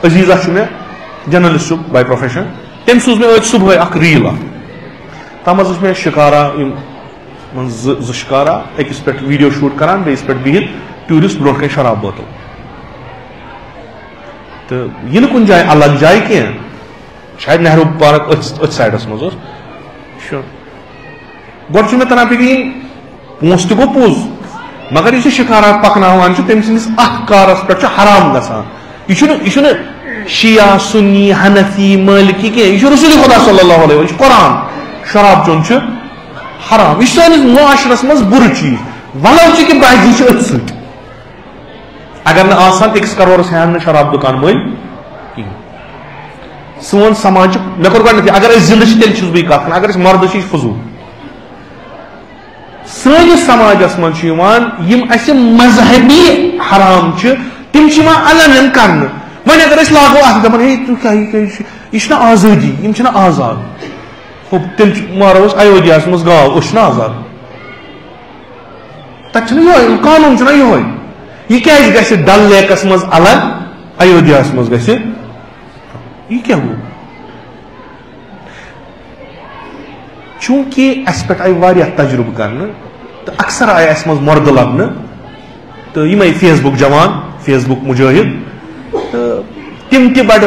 عزیزہ میں journalist by profession تم سوز میں صبح اخ ریل تم میں شکارا شکارا اکس پہ ویڈیو شوٹ کران بیس پہ بہت ٹورسٹ برو کن شراب بوتل تو یہ کن جائے الگ جائے کی شاید نہرو پارک ات سائڈس مز گوڑ میں تران فکر پونس تہ گو پوز مگر یہ شکارا پکنان تم سندس ات کارس پہ حرام گژھان یہ شیعہ سنی حنفی مالکی کی یہ رسول خدا صلی اللہ علیہ وسلم قرآن شراب چون حرام یہ سانس معاشرس مز بر چیز ولو کہ بازی ات ست اگر نا آسان اکس کرورس ہین شراب دکان مل سون سماج مے کور گۄڈنیتھٕے اگر أسۍ زندہ چھِ تیٚلہِ چھُس بہٕ یہِ کتھ کران اگر أسۍ مردٕ چھِ یہِ چھُ فضوٗل سٲنِس سماجس منٛز چھِ یِوان یِم اَسہِ مذہبی حرام چھِ تِم چھِ یِوان علنن کرنہٕ وۄنۍ اگر أسۍ لاگو اکھ دپان ہے تُہۍ کیٛاہ یہِ چھُنہ آزٲدی یِم چھِنہ آزاد تیٚلہِ مارو أسۍ ایودھیاہس منٛز گاو أسۍ چھِنہ آزاد تتہِ چھُنہ یِہوے قانوٗن چھُنہ یِہوے یہ کیٛازِ گژھِ ڈل لیکس منٛز الگ ایودھیاہس منٛز گژھِ یہ کیا ہو چونکہ اس پہ آئی واریاہ تجربہ کرنے تو اکثر آئی اس مز مرد لبنہ تو یہ فیس بک جوان فیس بک مجاہد تم تہ بڑ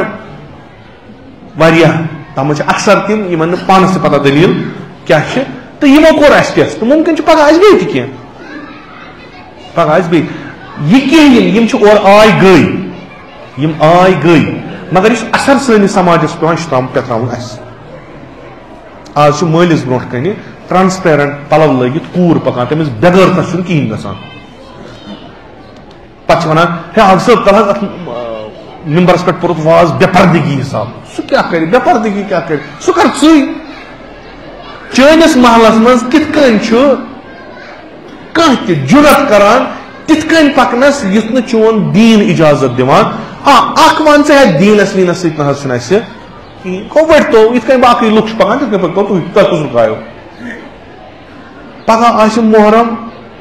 واریاہ تمہ اکثر تم یمن پانس تہ پتہ دلیل کیا تو یمو کور اس ٹیسٹ ممکن پگہ آس بیٚیہِ تہ کینٛہہ پگہ آس بیٚیہِ یہ کینٛہہ یم اور آے گٔے یم آے گٔے مگر اس اثر سٲنِس سماجس پیوان شام پتراون اس آج مٲلِس برونٛٹھ کنہِ ٹرانسپیرنٹ پلو لٲگِتھ کوٗر پکان تٔمِس بغٲر تتھ چھُنہٕ کِہیٖنۍ گژھان پتہٕ چھِ ونان ہے حاج صٲب تل حظ اتھ ممبرس پٮ۪ٹھ پوٚرُتھ واز بے پردگی حساب سُہ کیٛاہ کرِ بے پردگی کیٛاہ کرِ سُہ کر ژٕے چٲنِس محلس منٛز کِتھ کٔنۍ چھُ کانٛہہ تہِ جُرت کران تِتھ کٔنۍ پکنس یُتھ نہٕ چون دیٖن اجازت دِوان اخ ون ژٕ ہے دیٖنس ویٖنس سۭتۍ نہ حظ چھُنہٕ اَسہِ کِہیٖنۍ گوٚو ؤٹۍتو یِتھ کٔنۍ باقٕے لُکھ چھِ پکان تِتھ کٔنۍ پٔکۍتو تۄہہِ کُس رُکایو پگہہ آسہِ محرم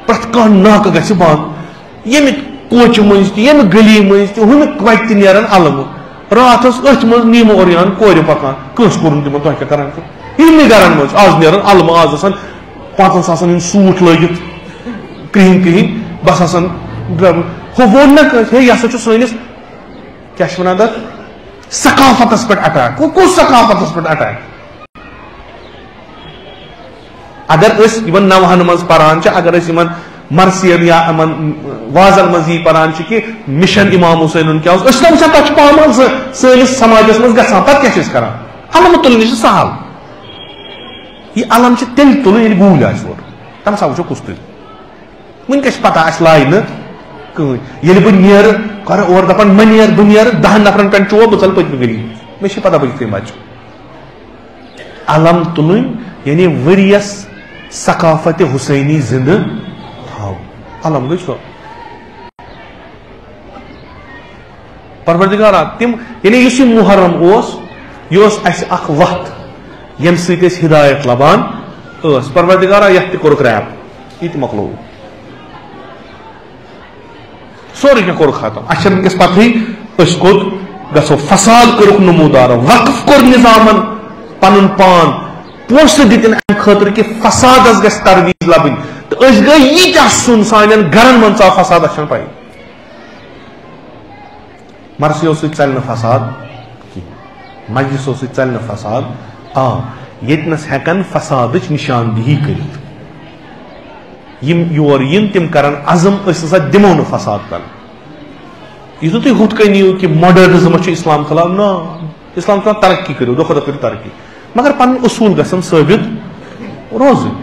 پرٛٮ۪تھ کانٛہہ ناکہٕ گژھِ بنٛد ییٚمہِ کوچہِ منٛز تہِ ییٚمہِ گلی منٛز تہِ ہُمہِ وتہِ تہِ نیرن علمہٕ راتھ ٲس أتھۍ منٛز نیٖمہٕ اوران کورِ پکان کٲنٛسہِ کوٚرُن تِمن تۄہہِ کیٛاہ کران چھُ یِمنٕے گرن منٛز آز نیرن علمہٕ آز آسان 5 آسان یِم سوٗٹ لٲگِتھ کرٛہِنۍ کرٛہِنۍ بس آسان ہُہ ووٚن نہ کٲنٛسہِ ہے یہِ ہسا چھُ سٲنِس کیا ونان تتھ ثقافتس پہ اٹیک کس ثقافتس پہ اٹیک اگر اس یمن نوہن مز پران اگر اس یمن مرثین یا یمن وازن مز یہ پران کہ مشن امام حسین کیا اس وچھان تک پامال سٲنِس سماجس مز گژھان پتہ کیا کران علم تلن یہ سہل یہ علم تیل تلن ییٚلہِ گوٗلۍ آسہِ اور تم سا وٕچھو کُس تُلہِ ونکس پتہ آسہِ لاینہٕ کٕہٕنۍ ییٚلہِ بہٕ نیرٕ کر اور دپان میں نیر بہ نیر 10 نفرن پہ چوب بہ ژل پٔتمہِ گلی مےٚ چھِ پتہ بہٕ کِتھ کٔنۍ بچہٕ علم تُلٕنۍ یعنی ؤرِیس ثقافت حسینی زندہ تھاو علم گٔے سۄ پروردگارا تم یعنی یُس یہِ محرم اوس یہِ اوس اَسہِ اکھ وتھ ییٚمہِ سۭتۍ أسۍ ہدایت لبان ٲس پروردگارا یتھ تہِ کوٚرُکھ ریپ یہِ تہِ مۄکلوو سورُے کینٛہہ کوٚرُکھ ختم اَسہِ چھنہٕ وٕنکیٚس پتہٕے أسۍ کوٚت گژھو فساد کوٚرُکھ نموٗدار وقف کوٚر نظامن پنُن پان پونٛسہٕ دِتِن امہِ خٲطرٕ کہِ فسادس گژھِ ترویج لبٕنۍ تہٕ أسۍ گٔے ییٖتیاہ سُن سانٮ۪ن گرن منٛز ژاو فساد اَسہِ چھنہٕ پَیی مرثیو سۭتۍ ژلہِ نہٕ فساد کینٛہہ مجلسو سۭتۍ ژلہِ نہٕ فساد ییٚتنس ہٮ۪کن فسادٕچ نِشاندہی کٔرِتھ یم یور ین تم کرن عزم أسۍ ہسا دِمو نہٕ فساد کرن یُتھ تُہۍ ہُتھ کٔنۍ نِیِو کہِ ماڈرنزم چھُ اسلام خلاف نا اسلام چھُ ترقی کٔرِو دۄہ کھۄتہٕ دۄہ کٔرِو ترقی مگر پنٕنۍ اصوٗل گژھن ثٲبت روزٕنۍ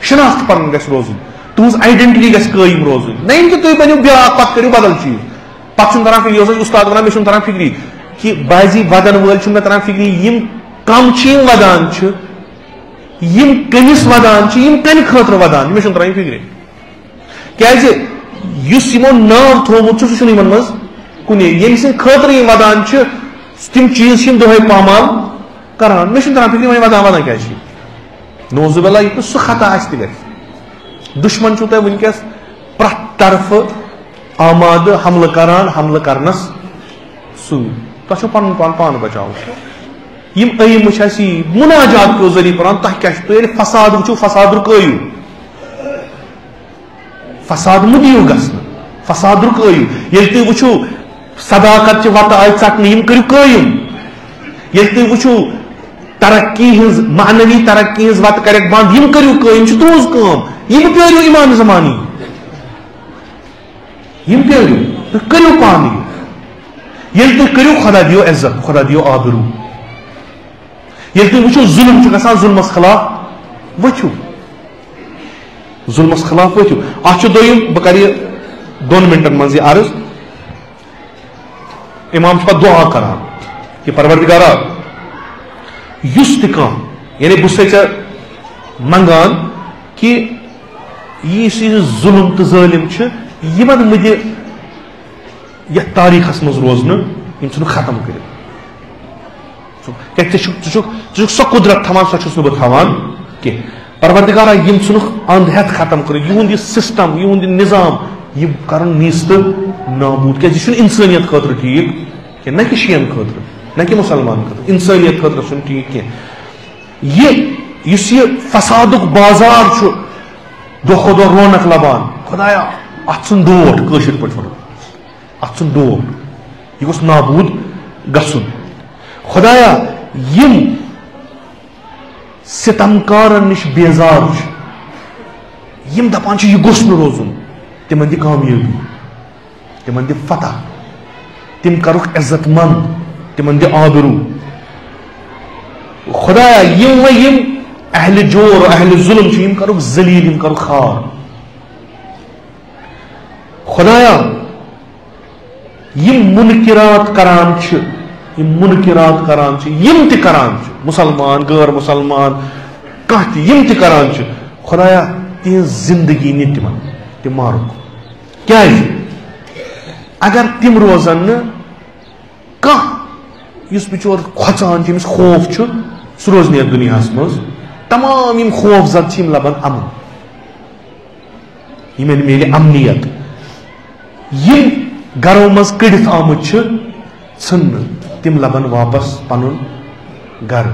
شناخت پنُن گژھِ روزٕنۍ تُہنٛز آیڈنٹٹی گژھِ قٲیِم روزٕنۍ نہ یِم کہِ تُہۍ بٔنِو بیاکھ پتہٕ کٔرِو بدل چیٖز پتہٕ چھُنہٕ تران فکری یہِ اوس اَسہِ اُستاد ونان مےٚ چھُنہٕ تران فکری کہِ بازی ودن وٲلۍ چھُنہٕ مےٚ تران فکری یِم کم چھِ یِم ودان چھِ یِم کٔمِس ودان چھِ یِم کمہِ خٲطرٕ ودان مےٚ چھُنہٕ تران یہِ فکری کیازِ یُس یِمو ناو تھوٚومُت چھُ سُہ چھُنہٕ یِمن منٛز کُنی ییٚمہِ سٕنٛدِ خٲطرٕ یِم ودان چھِ تِم چیٖز چھِ یِم دۄہے پامال کران مےٚ چھُنہٕ تران فکری وۄنۍ ودان کیازِ چھِ نوزُ باللہ یُتھ سُہ خطا اَسہِ تہِ گژھِ دُشمن چھُو تۄہہِ وٕنکیٚس پرٛٮ۪تھ طرفہٕ آمادٕ حملہٕ کران حملہٕ کرنس سو پن پان بچاؤ یم ایم مناجات کے ذریعے قرآن تہ کیا فساد وچو فساد رکیو فساد مدیو گھن فساد رکیو یل تھی وچو صداقت وتہ آئی ژٹنے یم کریو قائم یل تھی وچو ترقی ہز معنوی ترقی ہز وتہ کرک بند یم کریو قائم تہذ کام یم پیرو ایمان زمانی یم پیرو تھی کریو پان یل تھی کریو خدا دیو عزت خدا دیو آبرو یل تھی وچو ظلم گژھان ظلمس خلاف وچو ظلمس خلاف وچو اتھ دویم بہ کر 2 منٹن من یہ عرض امام پہ دعا کران کہ پروردگارا یس تہ کان یعنی بہ سے منگان کہ یہ ظلم تو ظالم یمن مد یتھ تاریخس مز روزن یم ژھن ختم کر سو قدرت تھوان سو چھس بہ تھوان کی پروردگارا یم ژھنک اند ہیتھ ختم کر یہ سسٹم یہ نظام یہ کرن نیست نابود یہ انسانیت خاطر ٹھیک کہ نہ کہ شین خاطر نہ کہ مسلمان خاطر انسانیت خاطر چھ ٹھیک کی یہ فسادک بازار دہ کھو دہ رونق لبان خدایا ات ژھن ڈوٹ کاشر پہ ات ژھن ڈوٹ یہ گوس نابود گژھن خدایا یم ستمکارن نش بیزار یم دپان یہ گوس نہ روزن تمن دی کامیابی تمن دی فتح تم کرک عزت مند تمن دی آبرو خدایا یم اہل جور اہل ظلم یم کرک ذلیل یم کرک خار خدایا یم منکرات کران یم تہ کران مسلمان غیر مسلمان کانٛہہ تہ یم تہ کران خدایا تہذ زندگی نی تمن تم مارک کیاز اگر تم روزن اس بچور کھوچان امس خوف سہ روز نیت دنیا مز تمام یم خوف زد لبان امن یمن میلے امنیت یم گرو مز کڑت آمت ژھن تم لبن واپس پن گر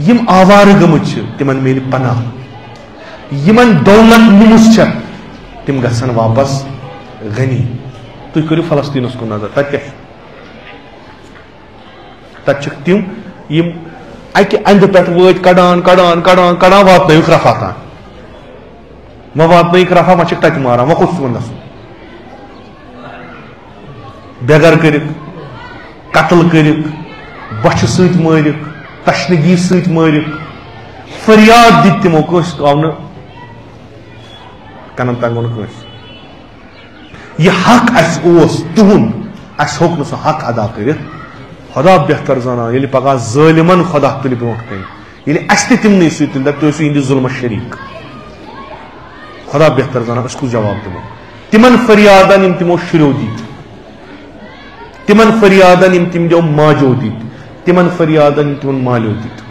یم آوار گمت تمن میل پناہ یمن دولت نمس تم گھن واپس غنی تھی کرو فلسطینس کن نظر تک تم یم اکہ اندھ پہ وت کڑان کڑان کڑان کڑان واتنک رفع تان وہ واتنک رفع وہ تک ماران وہ کس گھن بےگر کرک قتل کرک بچھ ست مارک تشنگی ست مارک فریاد دت تمو کس آو نا کنن تنگون کس یہ حق اس تہن اس ہوک نہ سہ حق ادا کرت خدا بہتر زانا یل پگہ ظالمن خدا تل برو کن یل اس تہ تمنی ست دپ تھی سو اہندس ظلمس شریک خدا بہتر زانا اس کو جواب دمو تمن فریادن یم تمو شروع دت تمن فریادن یم تم جو ماجو دت تمن فریادن یم تمن مالیو دت